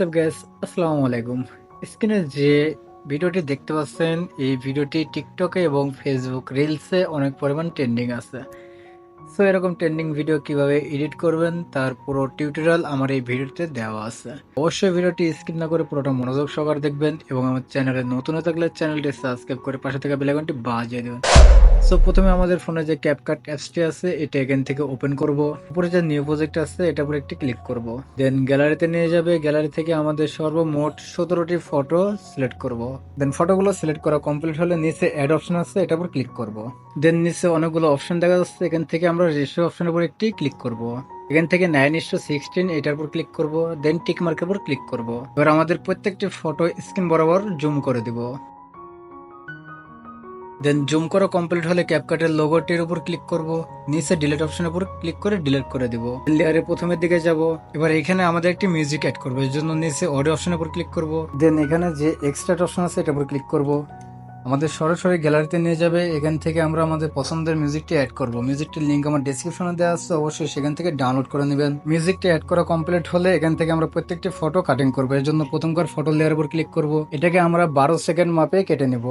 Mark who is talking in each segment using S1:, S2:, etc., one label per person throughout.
S1: WhatsApp guys, আসসালামু আলাইকুম। স্ক্রিনে যে ভিডিওটি দেখতে পাচ্ছেন, এই ভিডিওটি টিকটকে এবং ফেসবুক রিলসে অনেক পরিমাণ ট্রেন্ডিং আছে। সো এরকম ট্রেন্ডিং ভিডিও কিভাবে এডিট করবেন তার পুরো টিউটোরিয়াল আমার এই ভিডিওতে দেওয়া আছে। অবশ্যই ভিডিওটি স্কিপ না করে পুরোটা মনোযোগ সহকারে দেখবেন এবং আমার চ্যানেলে নতুন হয়ে থাকলে চ্যানেলটি সাবস্ক্রাইব করে পাশে থাকা বেল আইকনটি বাজিয়ে দেবেন। সো প্রথমে আমাদের ফোনে যে ক্যাপকাট অ্যাপসটি আছে এটা এখান থেকে ওপেন করব। উপরে যে নিউ প্রজেক্ট আছে এটা উপরে একটি ক্লিক করব। দেন গ্যালারিতে নিয়ে যাবে। গ্যালারি থেকে আমাদের সর্বমোট 17টি ফটো সিলেক্ট করব। দেন ফটোগুলো সিলেক্ট করা কমপ্লিট হলে নিচে অ্যাড অপশন আছে এটা উপর ক্লিক করব। দেন নিচে অনেকগুলো অপশন দেখা যাচ্ছে, এখান থেকে আমরা রেশিও অপশনের উপর একটি ক্লিক করব। এখান থেকে 9:16 এটার উপর ক্লিক করব। দেন টিক মার্কের উপর ক্লিক করব। এবার আমাদের প্রত্যেকটি ফটো স্ক্রিন বরাবর জুম করে দিব। দেন জুম করা কমপ্লিট হলে ক্যাপকাটের লোগোটির উপর ক্লিক করব। নিচে ডিলিট অপশনের উপর ক্লিক করে ডিলিট করে দিব। লেয়ারের প্রথমের দিকে যাব। এবার এখানে আমাদের একটি মিউজিক অ্যাড করবো, এর জন্য নিচে অডিও অপশনের উপর ক্লিক করব। দেন এখানে যে এক্সট্রাক্ট অপশন আছে এটার উপর ক্লিক করব। আমাদের সরাসরি গ্যালারিতে নিয়ে যাবে। এখান থেকে আমরা আমাদের পছন্দের মিউজিকটি অ্যাড করব। মিউজিকটির লিঙ্ক আমার ডেসক্রিপশনে দেওয়া আছে, অবশ্যই সেখান থেকে ডাউনলোড করে নেবেন। মিউজিকটি অ্যাড করা কমপ্লিট হলে এখান থেকে আমরা প্রত্যেকটি ফটো কাটিং করবো, এর জন্য প্রথমবার ফটো লেয়ারের উপর ক্লিক করব। এটাকে আমরা 12 সেকেন্ড মাপে কেটে নেব।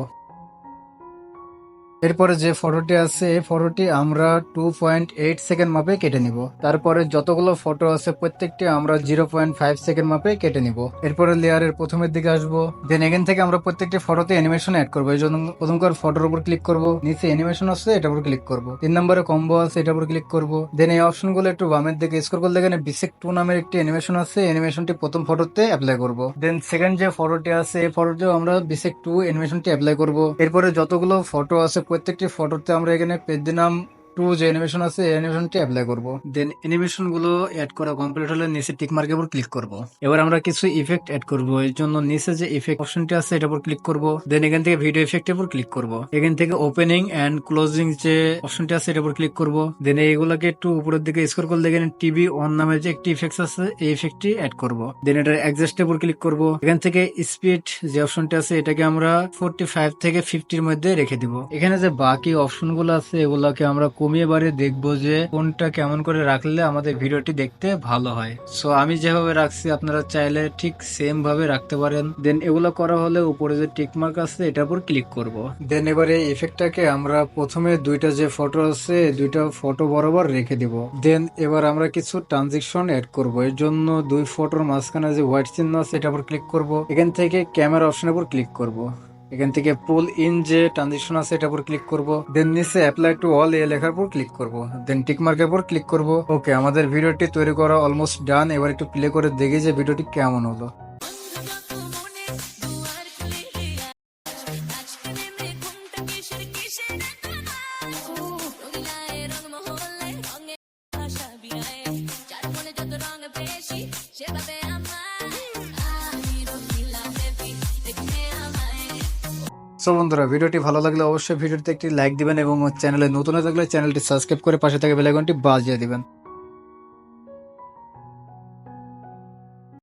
S1: এরপরে যে ফটোটি আছে এই ফটোটি আমরা 2.8 সেকেন্ড মাপে কেটে নিব। তারপরে যতগুলো ফটো আছে প্রত্যেকটি আমরা 0.5 সেকেন্ড মাপে কেটে নিব। এরপরে লেয়ারের প্রথমের দিকে আসবো। দেন এখান থেকে আমরা প্রত্যেকটি ফটোতে অ্যানিমেশন অ্যাড করবো, এই জন্য প্রথমকার ফটোর উপর ক্লিক করব। নিচে অ্যানিমেশন আছে এটার উপর ক্লিক করব। 3 নম্বরে কম্বো আছে এটার উপর ক্লিক করব। দেন এই অপশনগুলো একটু বামের দিকে স্ক্রল করলে এখানে বিসেক 2 নামের একটি অ্যানিমেশন আছে, অ্যানিমেশনটি প্রথম ফটোতে অ্যাপ্লাই করব। দেন সেকেন্ড যে ফটোটি আছে এই ফটোতেও আমরা বিসেক 2 অ্যানিমেশনটি অ্যাপ্লাই করব। এরপরে যতগুলো ফটো আছে প্রত্যেকটি ফটোতে আমরা এখানে পেজ দিলাম 2 যে অ্যানিমেশন আছে এই অ্যানিমেশনটি অ্যাপ্লাই করব। দেন অ্যানিমেশন গুলো অ্যাড করা কমপ্লিট হলে নিচে টিক মার্কের উপর ক্লিক করব। এবার আমরা কিছু ইফেক্ট অ্যাড করব, এর জন্য নিচে যে ইফেক্ট অপশনটি আছে এটার উপর ক্লিক করব। দেন এখান থেকে ভিডিও ইফেক্টের উপর ক্লিক করব। এখান থেকে ওপেনিং এন্ড ক্লোজিং যে অপশনটি আছে এটার উপর ক্লিক করব। দেন এইগুলোকে একটু উপরের দিকে স্ক্রল করলে এখানে টিভি অন নামে যে একটি ইফেক্ট আছে এই ইফেক্টটি অ্যাড করব। দেন এটার অ্যাডজাস্টের উপর ক্লিক করব। এখান থেকে স্পিড যে অপশনটি আছে এটাকে আমরা 45 থেকে 50 এর মধ্যে রেখে দিব। এখানে যে বাকি অপশনগুলো আছে এগুলোকে আমরা কমিয়ে বাড়িয়ে দেখবো যে কোনটা কেমন করে রাখলে আমাদের ভিডিওটি দেখতে ভালো হয়। সো আমি যেভাবে রাখছি আপনারা চাইলে ঠিক সেম ভাবে রাখতে পারেন। দেন এগুলো করা হলে উপরে যে টিক মার্ক আছে এটার উপর ক্লিক করব। দেন এবারে ইফেক্টটাকে আমরা প্রথমে দুইটা যে ফটো আছে দুইটা ফটো বরাবর রেখে দিব। দেন এবার আমরা কিছু ট্রানজিশন এড করব, এর জন্য দুই ফটোর মাঝখানে যে হোয়াইট চিহ্ন আছে এটার উপর ক্লিক করব। এখান থেকে ক্যামেরা অপশনের উপর ক্লিক করব। এখান থেকে পুল ইন যে ট্রানজিশন আছে এটার উপর ক্লিক করব। দেন নিচে অ্যাপ্লাই টু অল এ লেখার উপর ক্লিক করব। দেন টিক মার্কের উপর ক্লিক করব। ওকে, আমাদের ভিডিওটি তৈরি করা অলমোস্ট ডান। এবার একটু প্লে করে দেখি যে ভিডিওটি কেমন হলো। সো বন্ধুরা, ভিডিওটি ভালো লাগলে অবশ্যই ভিডিওতে একটি লাইক দিবেন এবং চ্যানেলে নতুন হয়ে থাকলে চ্যানেলটি সাবস্ক্রাইব করে পাশে থাকা বেল আইকনটি বাজিয়ে দিবেন।